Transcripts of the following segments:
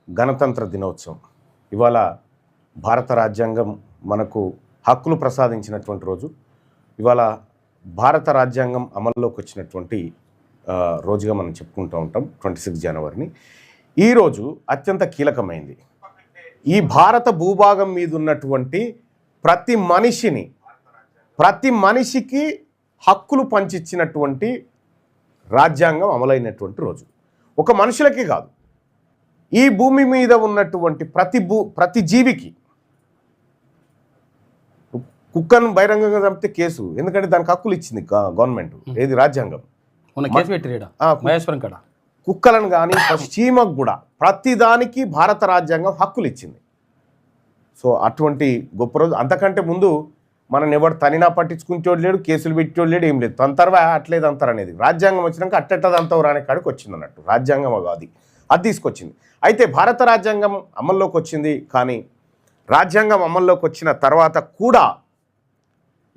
గణతంత్ర దినోత్సవం. ఇవాళ భారత రాజ్యాంగం మనకు హక్కులు ప్రసాదించినటువంటి రోజు. ఇవాళ భారత రాజ్యాంగం అమల్లోకి వచ్చినటువంటి రోజుగా మనం చెప్పుకుంటూ ఉంటాం 26 జనవరిని. ఈరోజు అత్యంత కీలకమైంది. ఈ భారత భూభాగం మీద ఉన్నటువంటి ప్రతి మనిషికి హక్కులు పంచిచ్చినటువంటి రాజ్యాంగం అమలైనటువంటి రోజు. ఒక మనుషులకి కాదు, ఈ భూమి మీద ఉన్నటువంటి ప్రతి జీవికి. కుక్కను బహిరంగంగా చంపితే కేసు, ఎందుకంటే దానికి హక్కులు ఇచ్చింది గవర్నమెంట్, ఏది రాజ్యాంగం. కుక్కలను కానీ చీమకు కూడా ప్రతిదానికి భారత రాజ్యాంగం హక్కులు ఇచ్చింది. సో అటువంటి గొప్ప రోజు. అంతకంటే ముందు మనం ఎవరు తనినా పట్టించుకుంటోడు లేడు, కేసులు పెట్టోడు లేడు, ఏం లేదు. తంతరవా అట్లేదు అంటారు అనేది. రాజ్యాంగం వచ్చినాక అట్టెట్టదంతవు అనే కాడికి వచ్చింది అన్నట్టు. రాజ్యాంగం అది తీసుకొచ్చింది. అయితే భారత రాజ్యాంగం అమల్లోకి వచ్చింది. కానీ రాజ్యాంగం అమల్లోకి వచ్చిన తర్వాత కూడా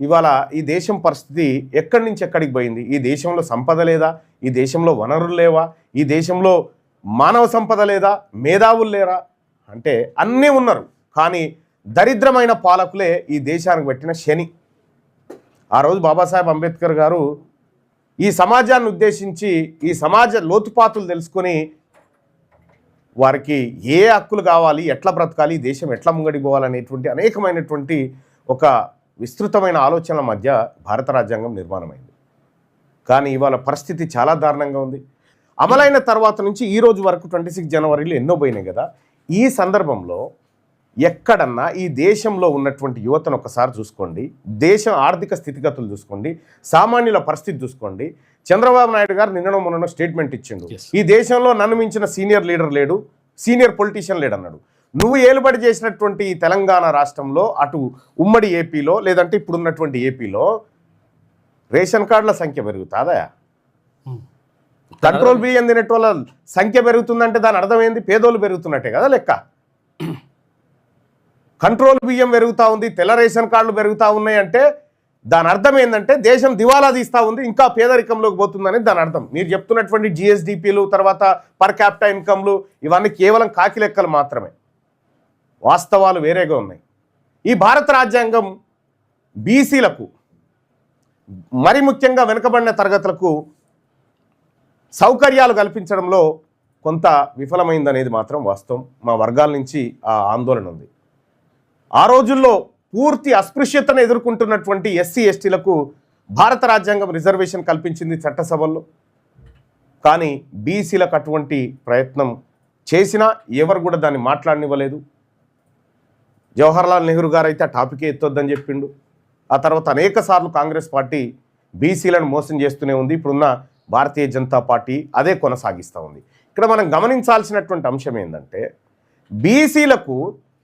ఇవాళ ఈ దేశం పరిస్థితి ఎక్కడి నుంచి ఎక్కడికి పోయింది? ఈ దేశంలో సంపద లేదా? ఈ దేశంలో వనరులు లేవా? ఈ దేశంలో మానవ సంపద లేదా? మేధావులు లేరా? అంటే అన్నీ ఉన్నారు. కానీ దరిద్రమైన పాలకులే ఈ దేశానికి పెట్టిన శని. ఆ రోజు బాబాసాహెబ్ అంబేద్కర్ గారు ఈ సమాజాన్ని ఉద్దేశించి ఈ సమాజ లోతుపాతులు తెలుసుకొని వారికి ఏ హక్కులు కావాలి, ఎట్లా బ్రతకాలి, ఈ దేశం ఎట్లా ముంగడిపోవాలనేటువంటి అనేకమైనటువంటి ఒక విస్తృతమైన ఆలోచనల మధ్య భారత రాజ్యాంగం నిర్మాణమైంది. కానీ ఇవాళ పరిస్థితి చాలా దారుణంగా ఉంది. అమలైన తర్వాత నుంచి ఈ రోజు వరకు 26 జనవరిలో ఎన్నో పోయినాయి కదా. ఈ సందర్భంలో ఎక్కడన్నా ఈ దేశంలో ఉన్నటువంటి యువతను ఒకసారి చూసుకోండి, దేశం ఆర్థిక స్థితిగతులు చూసుకోండి, సామాన్యుల పరిస్థితి చూసుకోండి. చంద్రబాబు నాయుడు గారు నిన్ననో మొన్ననో స్టేట్మెంట్ ఇచ్చిండు, ఈ దేశంలో నన్ను మించిన సీనియర్ లీడర్ లేడు, సీనియర్ పొలిటీషియన్ లేడు అన్నాడు. నువ్వు ఏలుబడి చేసినటువంటి తెలంగాణ రాష్ట్రంలో, అటు ఉమ్మడి ఏపీలో, లేదంటే ఇప్పుడున్నటువంటి ఏపీలో రేషన్ కార్డుల సంఖ్య పెరుగుతుందా? కంట్రోల్ బియ్యం తినేట వాళ్ళ సంఖ్య పెరుగుతుందంటే దాని అర్థం ఏంది? పేదోళ్ళు పెరుగుతున్నట్టే కదా లెక్క. కంట్రోల్ బియ్యం పెరుగుతూ ఉంది, తెల్ల రేషన్ కార్డులు పెరుగుతూ ఉన్నాయి అంటే దాని అర్థం ఏంటంటే దేశం దివాలా తీస్తూ ఉంది, ఇంకా పేదరికంలోకి పోతుందని దాని అర్థం. మీరు చెప్తున్నటువంటి జిఎస్డిపిలు, తర్వాత పర్ క్యాపిటా ఇన్కమ్లు, ఇవన్నీ కేవలం కాకి లెక్కలు మాత్రమే. వాస్తవాలు వేరేగా ఉన్నాయి. ఈ భారత రాజ్యాంగం బీసీలకు, మరి ముఖ్యంగా వెనుకబడిన తరగతులకు సౌకర్యాలు కల్పించడంలో కొంత విఫలమైందనేది మాత్రం వాస్తవం. మా వర్గాల నుంచి ఆ ఆందోళన ఉంది. ఆ రోజుల్లో పూర్తి అస్పృశ్యతను ఎదుర్కొంటున్నటువంటి ఎస్సీ ఎస్టీలకు భారత రాజ్యాంగం రిజర్వేషన్ కల్పించింది చట్టసభల్లో. కానీ బీసీలకు అటువంటి ప్రయత్నం చేసినా ఎవరు కూడా దాన్ని మాట్లాడనివ్వలేదు. జవహర్లాల్ నెహ్రూ గారు అయితే ఆ టాపికే ఎత్తొద్దని చెప్పిండు. ఆ తర్వాత అనేక సార్లు కాంగ్రెస్ పార్టీ బీసీలను మోసం చేస్తూనే ఉంది. ఇప్పుడున్న భారతీయ జనతా పార్టీ అదే కొనసాగిస్తూ ఉంది. ఇక్కడ మనం గమనించాల్సినటువంటి అంశం ఏంటంటే, బీసీలకు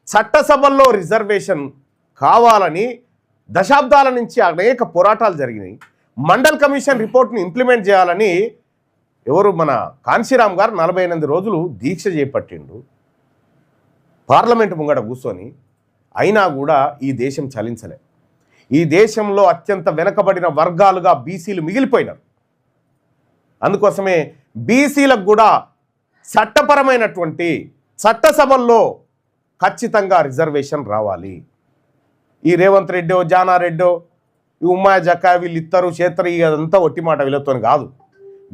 చట్టసభల్లో రిజర్వేషన్ కావాలని దశాబ్దాల నుంచి అనేక పోరాటాలు జరిగినాయి. మండల్ కమిషన్ రిపోర్ట్ని ఇంప్లిమెంట్ చేయాలని ఎవరు మన కాన్శీరామ్ గారు 48 రోజులు దీక్ష చేపట్టిండు పార్లమెంట్ ముంగట కూర్చొని. అయినా కూడా ఈ దేశం చలించలే. ఈ దేశంలో అత్యంత వెనకబడిన వర్గాలుగా బీసీలు మిగిలిపోయినారు. అందుకోసమే బీసీలకు కూడా చట్టపరమైనటువంటి చట్టసభల్లో ఖచ్చితంగా రిజర్వేషన్ రావాలి. ఈ రేవంత్ రెడ్డో, జానారెడ్డో, ఈ ఉమ్మాయ జక్కా వీళ్ళు ఇద్దరు చేస్తారు, అదంతా ఒట్టి మాట వీళ్ళతో కాదు.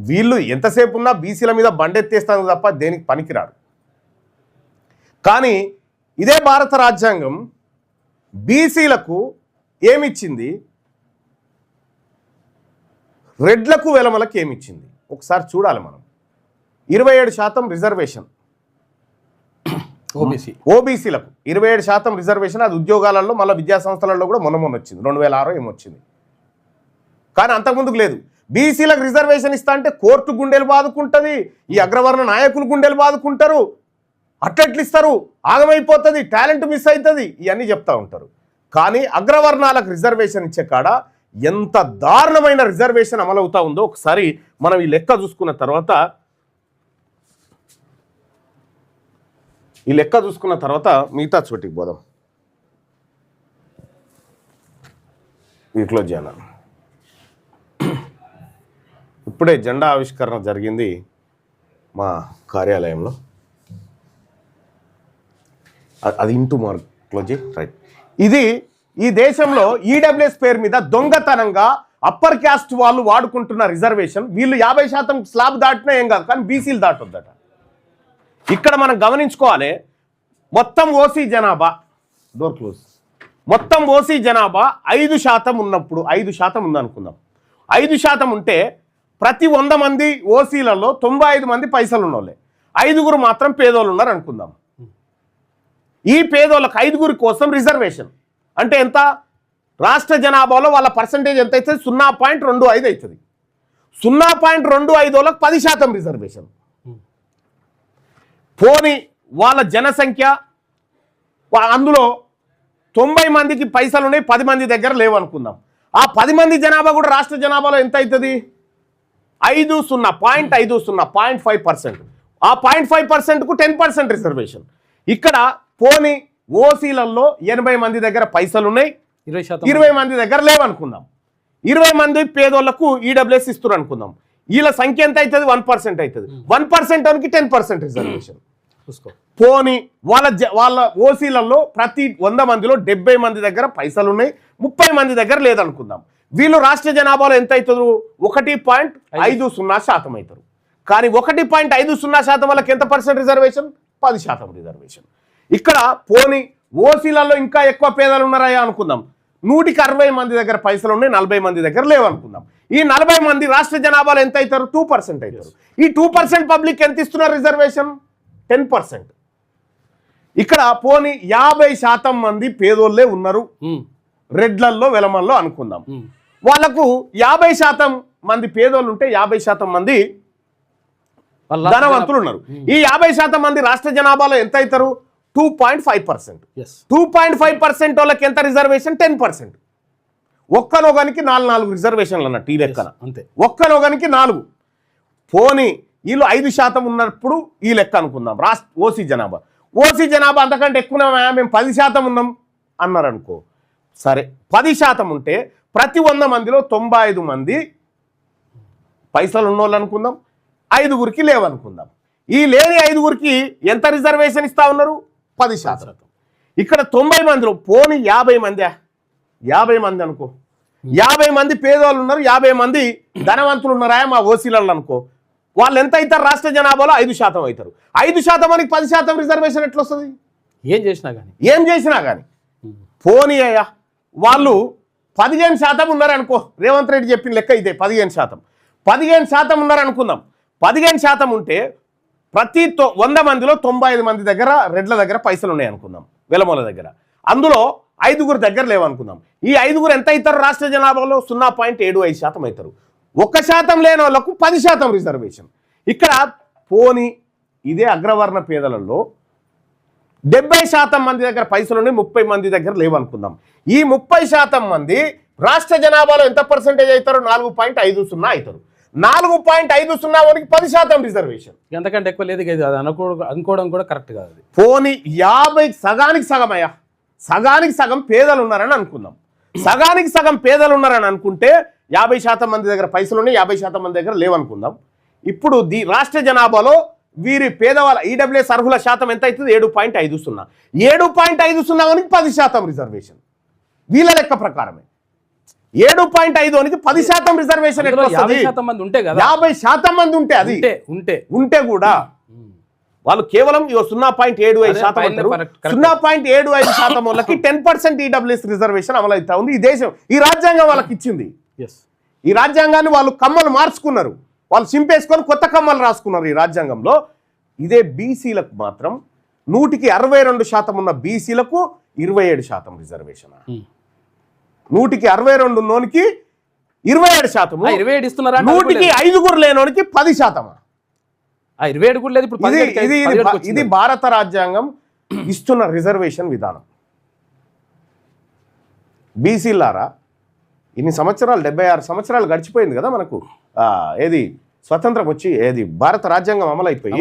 వీళ్ళు ఎంతసేపు ఉన్నా బీసీల మీద బండెత్తేస్తాను తప్ప దేనికి పనికిరారు. కానీ ఇదే భారత రాజ్యాంగం బీసీలకు ఏమిచ్చింది, రెడ్లకు వెలమలకు ఏమిచ్చింది ఒకసారి చూడాలి మనం. 27% రిజర్వేషన్ ఓబీసీలకు, 27% రిజర్వేషన్. అది ఉద్యోగాలలో మళ్ళీ విద్యా సంస్థలలో కూడా మొన్న వచ్చింది, 2006 ఏమొచ్చింది. కానీ అంతకుముందుకు లేదు. బీసీలకు రిజర్వేషన్ ఇస్తా అంటే కోర్టు గుండెలు బాదుకుంటుంది, ఈ అగ్రవర్ణ నాయకులు గుండెలు బాదుకుంటారు. అట్లెట్లు ఇస్తారు, ఆగమైపోతుంది, టాలెంట్ మిస్ అవుతుంది, ఇవన్నీ చెప్తూ ఉంటారు. కానీ అగ్రవర్ణాలకు రిజర్వేషన్ ఇచ్చే కాడ ఎంత దారుణమైన రిజర్వేషన్ అమలవుతా ఉందో ఒకసారి మనం ఈ లెక్క చూసుకున్న తర్వాత మిగతా చోటికి పోదాం. వీటిలో జనం ఇప్పుడే జెండా ఆవిష్కరణ జరిగింది మా కార్యాలయంలో. అది ఇంటూ మార్క్ క్లోజ్ రైట్. ఇది ఈ దేశంలో ఈడబ్ల్యూఎస్ పేరు మీద దొంగతనంగా అప్పర్ క్యాస్ట్ వాళ్ళు వాడుకుంటున్న రిజర్వేషన్. వీళ్ళు 50% స్లాబ్ దాటినా ఏం కాదు, కానీ బీసీలు దాటొద్దట. ఇక్కడ మనం గమనించుకోవాలి, మొత్తం ఓసీ జనాభా డోర్ క్లోజ్, మొత్తం ఓసీ జనాభా 5% ఉన్నప్పుడు 5% ఉందనుకుందాం. 5% ఉంటే ప్రతి 100 మంది ఓసీలలో 95 మంది పైసలు ఉన్నోళ్ళే, 5 మాత్రం పేదోళ్ళు ఉన్నారు అనుకుందాం. ఈ పేదోళ్ళకి 5 కోసం రిజర్వేషన్ అంటే ఎంత? రాష్ట్ర జనాభాలో వాళ్ళ పర్సంటేజ్ ఎంత అవుతుంది? 0.25 అవుతుంది. 0.25 వాళ్ళకి 10% రిజర్వేషన్. పోనీ వాళ్ళ జనసంఖ్య అందులో 90 మందికి పైసలు ఉన్నాయి, 10 మంది దగ్గర లేవు అనుకుందాం. ఆ 10 మంది జనాభా కూడా రాష్ట్ర జనాభాలో ఎంత అవుతుంది? 0.50% ఆ 0.5%కు 10% రిజర్వేషన్. ఇక్కడ పోనీ ఓసీలలో 80 మంది దగ్గర పైసలు ఉన్నాయి, 20 మంది దగ్గర లేవనుకుందాం. 20 మంది పేదోళ్లకు ఈడబ్ల్యూఎస్ ఇస్తున్నారు అనుకుందాం. వీళ్ళ సంఖ్య ఎంత అవుతుంది? 1% అవుతుంది. 1% అనికి 10% రిజర్వేషన్. పోనీ వాళ్ళ ఓసీలలో ప్రతి 100 మందిలో 70 మంది దగ్గర పైసలు ఉన్నాయి, 30 మంది దగ్గర లేదనుకుందాం. వీళ్ళు రాష్ట్ర జనాభాలో ఎంత అవుతారు? 1.50% అవుతారు. కానీ 1.50% వాళ్ళకి ఎంత పర్సెంట్ రిజర్వేషన్? 10% రిజర్వేషన్. ఇక్కడ పోనీ ఓసీలలో ఇంకా ఎక్కువ పేదలు ఉన్నారా అనుకుందాం. 160 మంది దగ్గర పైసలు ఉన్నాయి, 40 మంది దగ్గర లేవనుకుందాం. ఈ 40 మంది రాష్ట్ర జనాభాలో ఎంత అవుతారు? 2% అవుతారు. ఈ 2% పబ్లిక్ ఎంత ఇస్తున్నారు రిజర్వేషన్? 10%. ఇక్కడ పోనీ 50% మంది పేదోళ్ళే ఉన్నారు రెడ్లల్లో వెలమల్లో అనుకుందాం. వాళ్ళకు 50% మంది పేదోళ్ళు ఉంటే 50% మంది ధనవంతులు ఉన్నారు. ఈ 50% మంది రాష్ట్ర జనాభాలో ఎంత అవుతారు? 2.5%. 2.5% వాళ్ళకి ఎంత రిజర్వేషన్? 10%. ఒక్కనొగనికి 4 రిజర్వేషన్లు అన్నట్టు ఈ లెక్కన. అంతే, ఒక్కనొగనికి 4. పోనీ వీళ్ళు 5% ఉన్నప్పుడు ఈ లెక్క అనుకుందాం. ఓసీ జనాభా అంతకంటే ఎక్కువ మేము 10% ఉన్నాం అన్నారు అనుకో. సరే, 10% ఉంటే ప్రతి 100 మందిలో 95 మంది పైసలు ఉన్నోళ్ళు అనుకుందాం, 5 లేవనుకుందాం. ఈ లేని 5 ఎంత రిజర్వేషన్ ఇస్తా ఉన్నారు? 10%. ఇక్కడ 90 మందిలో పోనీ 50 మంది అనుకో. 50 మంది పేదోళ్ళు ఉన్నారు, 50 మంది ధనవంతులు ఉన్నారా మా ఓసీలలో అనుకో. వాళ్ళు ఎంత అవుతారు? రాష్ట్ర జనాభాలో 5% అవుతారు. 5% మనకి 10% రిజర్వేషన్ ఎట్లా వస్తుంది? ఏం చేసినా కానీ పోనీ అయ్యా వాళ్ళు 15% ఉన్నారనుకో. రేవంత్ రెడ్డి చెప్పిన లెక్క ఇదే. 15% ఉన్నారనుకుందాం. 15% ఉంటే ప్రతి 100 మందిలో 95 మంది దగ్గర రెడ్ల దగ్గర పైసలు ఉన్నాయి అనుకుందాం, వెలమల దగ్గర. అందులో 5 దగ్గర లేవనుకుందాం. ఈ 5 ఎంత అవుతారు? రాష్ట్ర జనాభాలో 0.75% అవుతారు. 1% లేని వాళ్ళకు 10% రిజర్వేషన్. ఇక్కడ పోనీ ఇదే అగ్రవర్ణ పేదలలో 70% మంది దగ్గర పైసలు ఉన్నాయి, 30 మంది దగ్గర లేవనుకుందాం. ఈ 30% మంది రాష్ట్ర జనాభాలో ఎంత పర్సెంటేజ్ అవుతారు? 4.50 అవుతారు. 4.50 వారికి 10% రిజర్వేషన్. ఎంతకంటే ఎక్కువ లేదు, అనుకోవడం కూడా కరెక్ట్ కాదు. పోనీ 50 సగానికి సగం పేదలు ఉన్నారని అనుకుందాం. సగానికి సగం పేదలు ఉన్నారని అనుకుంటే 50% మంది దగ్గర పైసలు ఉన్నాయి, 50% మంది దగ్గర లేవనుకుందాం. ఇప్పుడు రాష్ట్ర జనాభాలో వీరి పేదవాళ్ళ ఈడబ్ల్యూఎస్ అర్హుల శాతం ఎంత అవుతుంది? 7.50. 7.50 వానికి 10% రిజర్వేషన్. వీళ్ళ లెక్క ప్రకారమే 7.5 వానికి 10% రిజర్వేషన్. 50% మంది ఉంటే కదా, 50% మంది ఉంటే అది ఉంటే కూడా వాళ్ళు కేవలం 0.75%. 0.75% వాళ్ళకి 10% ఈడబ్ల్యూఎస్ రిజర్వేషన్ అమలు అవుతా ఉంది. ఈ దేశం, ఈ రాజ్యాంగం వాళ్ళకి ఇచ్చింది. ఈ రాజ్యాంగాన్ని వాళ్ళు కమ్మలు మార్చుకున్నారు, వాళ్ళు చింపేసుకొని కొత్త కమ్మలు రాసుకున్నారు ఈ రాజ్యాంగంలో. ఇదే బీసీలకు మాత్రం 162% ఉన్న బీసీలకు 27% రిజర్వేషన్. 162 ఉన్నోనికి 27%. 27 ఇస్తున్నారా? 5 లేనోనికి 10%. 27 కూడా లేదు. ఇప్పుడు ఇది భారత రాజ్యాంగం ఇస్తున్న రిజర్వేషన్ విధానం. బీసీలారా, ఇన్ని సంవత్సరాలు 76 సంవత్సరాలు గడిచిపోయింది కదా మనకు. ఏది స్వతంత్రం వచ్చి ఏది భారత రాజ్యాంగం అమలైపోయి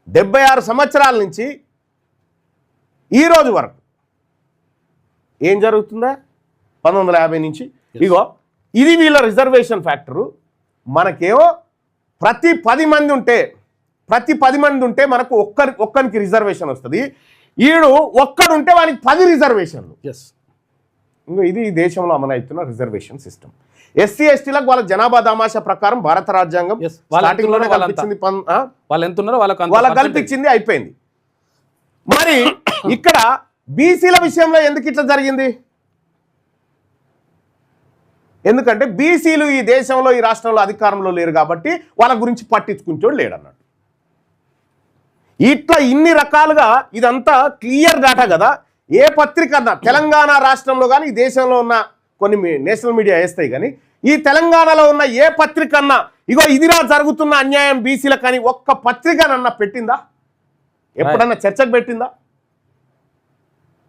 76 సంవత్సరాల నుంచి ఈ రోజు వరకు ఏం జరుగుతుందా? 1950 నుంచి ఇగో ఇది వీళ్ళ రిజర్వేషన్ ఫ్యాక్టరు. మనకేమో ప్రతి 10 మంది ఉంటే మనకు ఒక్కరికి రిజర్వేషన్ వస్తుంది. ఈడు ఒక్కడుంటే వానికి 10 రిజర్వేషన్లు. ఎస్, ఇంకో ఇది ఈ దేశంలో అమలవుతున్న రిజర్వేషన్ సిస్టమ్. ఎస్సీ ఎస్టీలకు వాళ్ళ జనాభా దామాషా ప్రకారం భారత రాజ్యాంగం స్టార్టింగ్ లోనే కల్పించింది, వాళ్ళు ఎంత ఉన్నారో వాళ్ళకి కల్పించింది, అయిపోయింది. మరి ఇక్కడ బీసీల విషయంలో ఎందుకు ఇట్లా జరిగింది? ఎందుకంటే బీసీలు ఈ దేశంలో ఈ రాష్ట్రంలో అధికారంలో లేరు కాబట్టి వాళ్ళ గురించి పట్టించుకుంటోడు లేడన్నట్టు. ఇట్లా ఇన్ని రకాలుగా ఇదంతా క్లియర్ డాటా కదా. ఏ పత్రిక అన్నా తెలంగాణ రాష్ట్రంలో కానీ ఈ దేశంలో ఉన్న కొన్ని నేషనల్ మీడియా వేస్తాయి, కానీ ఈ తెలంగాణలో ఉన్న ఏ పత్రిక అన్నా ఇగో ఇదిరా జరుగుతున్న అన్యాయం బీసీలకు కానీ ఒక్క పత్రికనన్నా పెట్టిందా? ఎప్పుడన్నా చర్చకు పెట్టిందా?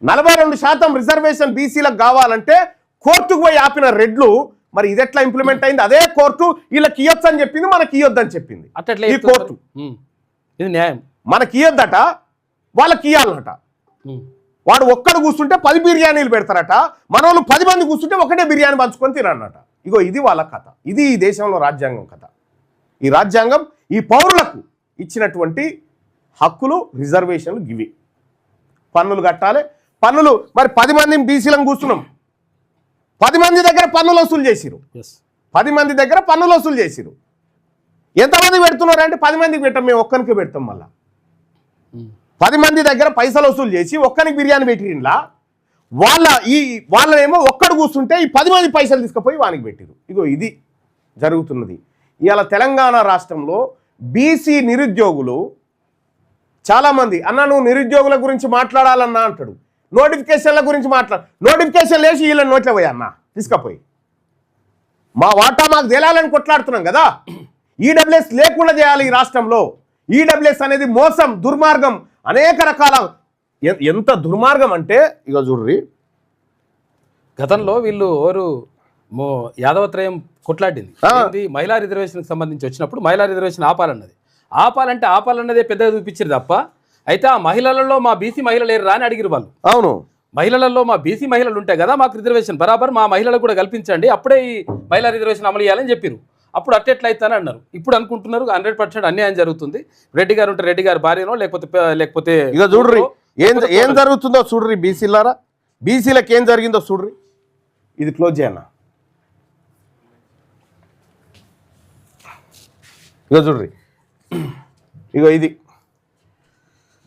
42% రిజర్వేషన్ బీసీలకు కావాలంటే కోర్టుకు పోయి ఆపిన రెడ్లు మరి ఇది ఎట్లా ఇంప్లిమెంట్ అయింది? అదే కోర్టు వీళ్ళకి ఇవ్వచ్చు అని చెప్పింది, మనకి ఇవ్వద్దని చెప్పింది. ఈ కోర్టు ఇది న్యాయం, మనకి ఇవ్వద్దట, వాళ్ళకి ఇవ్వాలన్నట. వాడు ఒక్కడు కూర్చుంటే 10 బిర్యానీలు పెడతారట, మన వాళ్ళు 10 మంది కూర్చుంటే ఒకటే బిర్యానీ పంచుకొని తినన్నట. ఇగో ఇది వాళ్ళ కథ. ఇది ఈ దేశంలో రాజ్యాంగం కథ. ఈ రాజ్యాంగం ఈ పౌరులకు ఇచ్చినటువంటి హక్కులు, రిజర్వేషన్లు ఇవి. పన్నులు కట్టాలి. పన్నులు మరి 10 మంది బీసీలను కూర్చున్నాం, 10 మంది దగ్గర పన్నులు వసూలు చేసిరు. 10 మంది దగ్గర పన్నులు వసూలు చేసిరు. ఎంతమంది పెడుతున్నారు అంటే 10 మందికి పెట్టాం, మేము ఒక్కరికి పెడతాం. మళ్ళా 10 మంది దగ్గర పైసలు వసూలు చేసి ఒక్కరికి బిర్యానీ పెట్టిండ్లా, వాళ్ళేమో ఒక్కడు కూర్చుంటే ఈ 10 మంది పైసలు తీసుకుపోయి వానికి పెట్టిరు. ఇగో ఇది జరుగుతున్నది. ఇవాళ తెలంగాణ రాష్ట్రంలో బీసీ నిరుద్యోగులు చాలామంది, అన్న నువ్వు నిరుద్యోగుల గురించి మాట్లాడాలన్నా అంటాడు, నోటిఫికేషన్ల గురించి నోటిఫికేషన్ లేచి వీళ్ళని నోట్లే పోయి అన్న తీసుకపోయి మా వాటా మాకు తేలాలని కొట్లాడుతున్నాం కదా. ఈడబ్ల్యూఎస్ లేకుండా చేయాలి ఈ రాష్ట్రంలో. ఈడబ్ల్యూఎస్ అనేది మోసం, దుర్మార్గం, అనేక రకాల. ఎంత దుర్మార్గం అంటే ఇక చూడ్రి, గతంలో వీళ్ళు ఎవరు యాదవత్రయం కొట్లాడింది మహిళా రిజర్వేషన్కి సంబంధించి వచ్చినప్పుడు మహిళా రిజర్వేషన్ ఆపాలంటే పెద్దగా చూపించారు తప్ప, అయితే ఆ మహిళలలో మా బీసీ మహిళలు లేరు అని అడిగిరు వాళ్ళు. అవును, మహిళలలో మా బీసీ మహిళలు ఉంటాయి కదా, మాకు రిజర్వేషన్ బరాబర్ మా మహిళలకు కూడా కల్పించండి, అప్పుడే ఈ మహిళా రిజర్వేషన్ అమలు చేయాలని చెప్పారు. అప్పుడు అట్టెట్లయితే అన్నారు. ఇప్పుడు అనుకుంటున్నారు 100% అన్యాయం జరుగుతుంది. రెడ్డి గారు ఉంటే రెడ్డి గారు భార్యనో లేకపోతే ఇక చూడ్రి ఏం జరుగుతుందో చూడ్రి. బీసీలారా, బీసీలకు ఏం జరిగిందో చూడ్రి. ఇది క్లోజ్ చేయన్న. ఇక చూడ్రి, ఇగో ఇది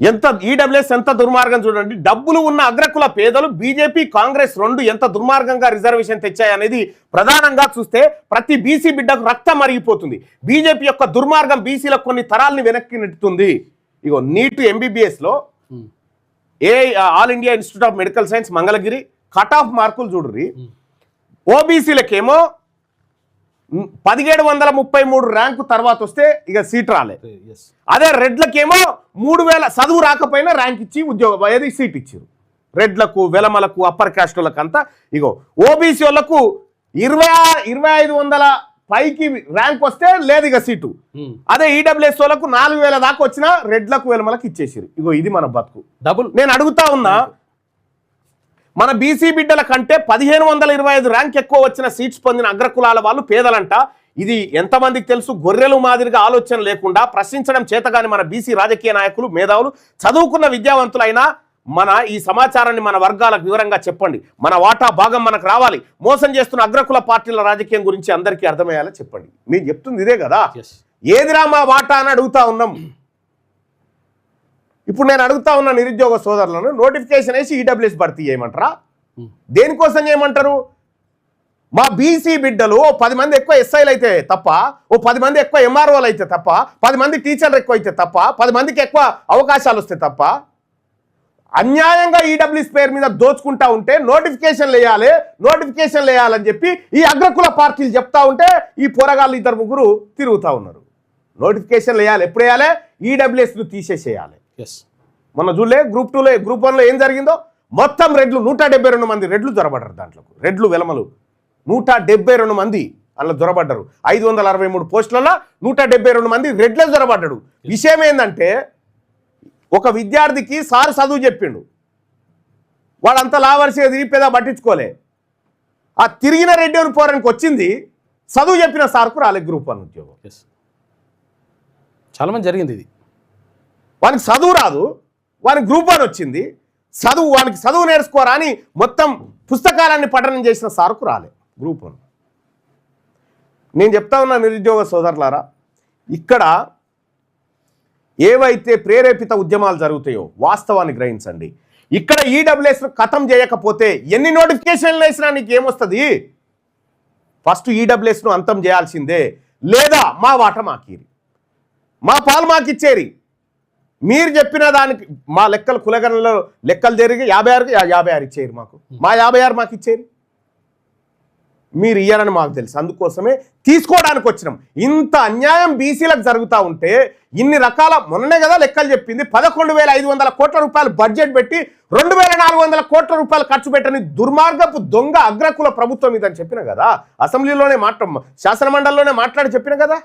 ఎంత ఈడబ్ల్యూఎస్ ఎంత దుర్మార్గం చూడండి. డబ్బులు ఉన్న అగ్రకుల పేదలు బీజేపీ కాంగ్రెస్ రెండు ఎంత దుర్మార్గంగా రిజర్వేషన్ తెచ్చాయనేది ప్రధానంగా చూస్తే ప్రతి బీసీ బిడ్డకు రక్తం మరిగిపోతుంది. బీజేపీ యొక్క దుర్మార్గం బీసీలకు కొన్ని తరాల్ని వెనక్కి నెట్టుతుంది. ఇగో నీట్ ఎంబీబీఎస్లో All India Institute of Medical Science Mangalagiri cut off మార్కులు చూడ్రి. ఓబీసీలకేమో 1733 ర్యాంకు తర్వాత వస్తే ఇక సీట్ రాలే. అదే రెడ్లకేమో 3000 చదువు రాకపోయినా ర్యాంక్ ఇచ్చి ఉద్యోగం ఏది సీట్ ఇచ్చారు. రెడ్లకు, వెలమలకు, అప్పర్ క్యాస్ట్ వాళ్ళకు అంతా. ఇగో ఓబీసీ వాళ్ళకు 2500 పైకి ర్యాంక్ వస్తే లేదు ఇక సీటు. అదే ఈడబ్ల్యూఎస్ వాళ్ళకు 4000 దాకా వచ్చినా రెడ్లకు, వెలమలకు ఇచ్చేసారు. ఇగో ఇది మన బతుకు. డబుల్ నేను అడుగుతా ఉన్నా, మన బీసీ బిడ్డల కంటే 1525 ర్యాంక్ ఎక్కువ వచ్చిన సీట్స్ పొందిన అగ్రకులాల వాళ్ళు పేదలంట. ఇది ఎంతమందికి తెలుసు? గొర్రెలు మాదిరిగా ఆలోచన లేకుండా ప్రశ్నించడం చేతగాని మన బీసీ రాజకీయ నాయకులు, మేధావులు, చదువుకున్న విద్యావంతులైనా మన ఈ సమాచారాన్ని మన వర్గాలకు వివరంగా చెప్పండి. మన వాటా భాగం మనకు రావాలి. మోసం చేస్తున్న అగ్రకుల పార్టీల రాజకీయం గురించి అందరికీ అర్థమయ్యేలా చెప్పండి. మీరు చెప్తుంది ఇదే కదా. ఏదిరా మా వాటా అని అడుగుతా ఉన్నాం. ఇప్పుడు నేను అడుగుతా ఉన్న నిరుద్యోగ సోదరులను నోటిఫికేషన్ వేసి ఈడబ్ల్యూఎస్ భర్తీ చేయమంటారా? దేనికోసం చేయమంటారు? మా బీసీ బిడ్డలు 10 మంది ఎక్కువ ఎస్ఐలు అయితే తప్ప, 10 మంది ఎక్కువ ఎంఆర్ఓలు అయితే తప్ప, 10 మంది టీచర్లు ఎక్కువ అయితే తప్ప, 10 మందికి ఎక్కువ అవకాశాలు వస్తే తప్ప, అన్యాయంగా ఈడబ్ల్యూఎస్ పేరు మీద దోచుకుంటా ఉంటే నోటిఫికేషన్లు వేయాలని చెప్పి ఈ అగ్రకుల పార్టీలు చెప్తా ఉంటే ఈ పోరగాళ్ళు 2-3 తిరుగుతూ ఉన్నారు. నోటిఫికేషన్లు వేయాలి. ఎప్పుడు వేయాలి? ఈడబ్ల్యూఎస్ను తీసేసేయాలి. మొన్న చూడలే గ్రూప్ 2లో, గ్రూప్ 1లో ఏం జరిగిందో? మొత్తం రెడ్లు 172 మంది రెడ్లు దొరబడ్డారు. దాంట్లో రెడ్లు, వెలమలు 172 మంది అందులో దొరబడ్డారు. 563 పోస్టులలో 172 మంది రెడ్లే దొరబడ్డాడు. విషయం ఏంటంటే, ఒక విద్యార్థికి సార్ చదువు చెప్పిండు, వాడంతా లావర్సి తిరిగిపోదా పట్టించుకోలే. ఆ తిరిగిన రెడ్డి పోరానికి వచ్చింది, చదువు చెప్పిన సార్కు రాలే గ్రూప్ 1 ఉద్యోగం. చాలా మంది జరిగింది ఇది. వానికి చదువు రాదు, వానికి గ్రూప్ 1 వచ్చింది, వానికి చదువు నేర్చుకోరా అని మొత్తం పుస్తకాలన్నీ పఠనం చేసిన సార్కు రాలే గ్రూప్ 1. నేను చెప్తా ఉన్నా నిరుద్యోగ సోదరులారా, ఇక్కడ ఏవైతే ప్రేరేపిత ఉద్యమాలు జరుగుతాయో వాస్తవాన్ని గ్రహించండి. ఇక్కడ ఈడబ్ల్యూఎస్ ఖతం చేయకపోతే ఎన్ని నోటిఫికేషన్లు వేసినా నీకు ఏమొస్తుంది? ఫస్ట్ ఈడబ్ల్యూఎస్ను అంతం చేయాల్సిందే, లేదా మా వాట మాకీరి, మా పాలు మాకిచ్చేరి. మీరు చెప్పిన దానికి మా లెక్కలు కులగణలో లెక్కలు జరిగి 56 ఇచ్చేరు మాకు, మా 56 మాకు ఇచ్చేరి. మీరు ఇయ్యారని మాకు తెలుసు, అందుకోసమే తీసుకోవడానికి వచ్చినాం. ఇంత అన్యాయం బీసీలకు జరుగుతూ ఉంటే ఇన్ని రకాల, మొన్ననే కదా లెక్కలు చెప్పింది, 11,500 కోట్ల రూపాయలు బడ్జెట్ పెట్టి 2,400 కోట్ల రూపాయలు ఖర్చు పెట్టని దుర్మార్గపు దొంగ అగ్రకుల ప్రభుత్వం ఇదని చెప్పిన కదా, అసెంబ్లీలోనే శాసనమండలిలోనే మాట్లాడి చెప్పిన కదా.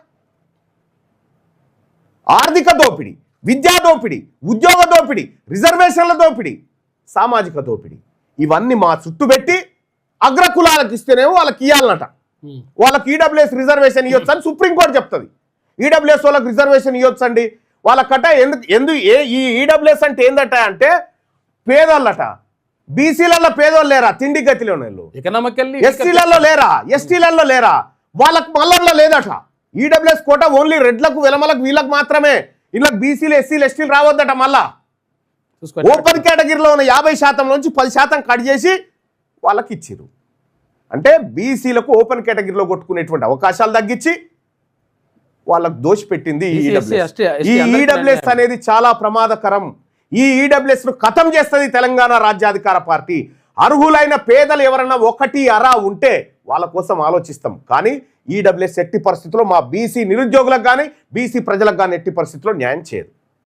ఆర్థిక దోపిడీ, విద్యా దోపిడీ, ఉద్యోగ దోపిడీ, రిజర్వేషన్ల దోపిడీ, సామాజిక దోపిడీ, ఇవన్నీ మా చుట్టూ పెట్టి అగ్రకులాలకు ఇస్తేనేమో వాళ్ళకి ఇవ్వాలన్నట. వాళ్ళకి ఈడబ్ల్యూఎస్ రిజర్వేషన్ ఇవ్వచ్చు అని సుప్రీంకోర్టు చెప్తుంది. ఈడబ్ల్యూఎస్ వాళ్ళకి రిజర్వేషన్ ఇవ్వచ్చండి వాళ్ళకట. ఈ ఈడబ్ల్యూఎస్ అంటే ఏందట అంటే పేదోళ్ళట. బీసీలలో పేదోళ్ళు లేరా? తిండి గతిలో ఎస్సీలలో లేరా? ఎస్టీలలో లేరా? వాళ్ళకి మల్లర్లో లేదట. ఈడబ్ల్యూఎస్ కోట ఓన్లీ రెడ్లకు వెలమలకు వీళ్ళకి మాత్రమే. వీళ్ళకి బీసీలు ఎస్సీలు ఎస్టీలు రావద్దట. మళ్ళా ఓపెన్ కేటగిరీలో ఉన్న 50% నుంచి 10% కట్ చేసి వాళ్ళకి ఇచ్చిరు. అంటే బీసీలకు ఓపెన్ కేటగిరీలో కొట్టుకునేటువంటి అవకాశాలు తగ్గించి వాళ్ళకు దోషిపెట్టింది ఈ ఈడబ్ల్యూఎస్ అనేది చాలా ప్రమాదకరం. ఈ ఈడబ్ల్యూఎస్ ను ఖతం చేస్తుంది తెలంగాణ రాజ్యాధికార పార్టీ. అర్హులైన పేదలు ఎవరన్నా ఒకటి అరా ఉంటే వాళ్ళ కోసం ఆలోచిస్తాం, కానీ ఈడబ్ల్యూఎస్ ఎట్టి పరిస్థితుల్లో మా బీసీ నిరుద్యోగులకు కానీ బీసీ ప్రజలకు కానీ ఎట్టి పరిస్థితుల్లో న్యాయం చేయదు.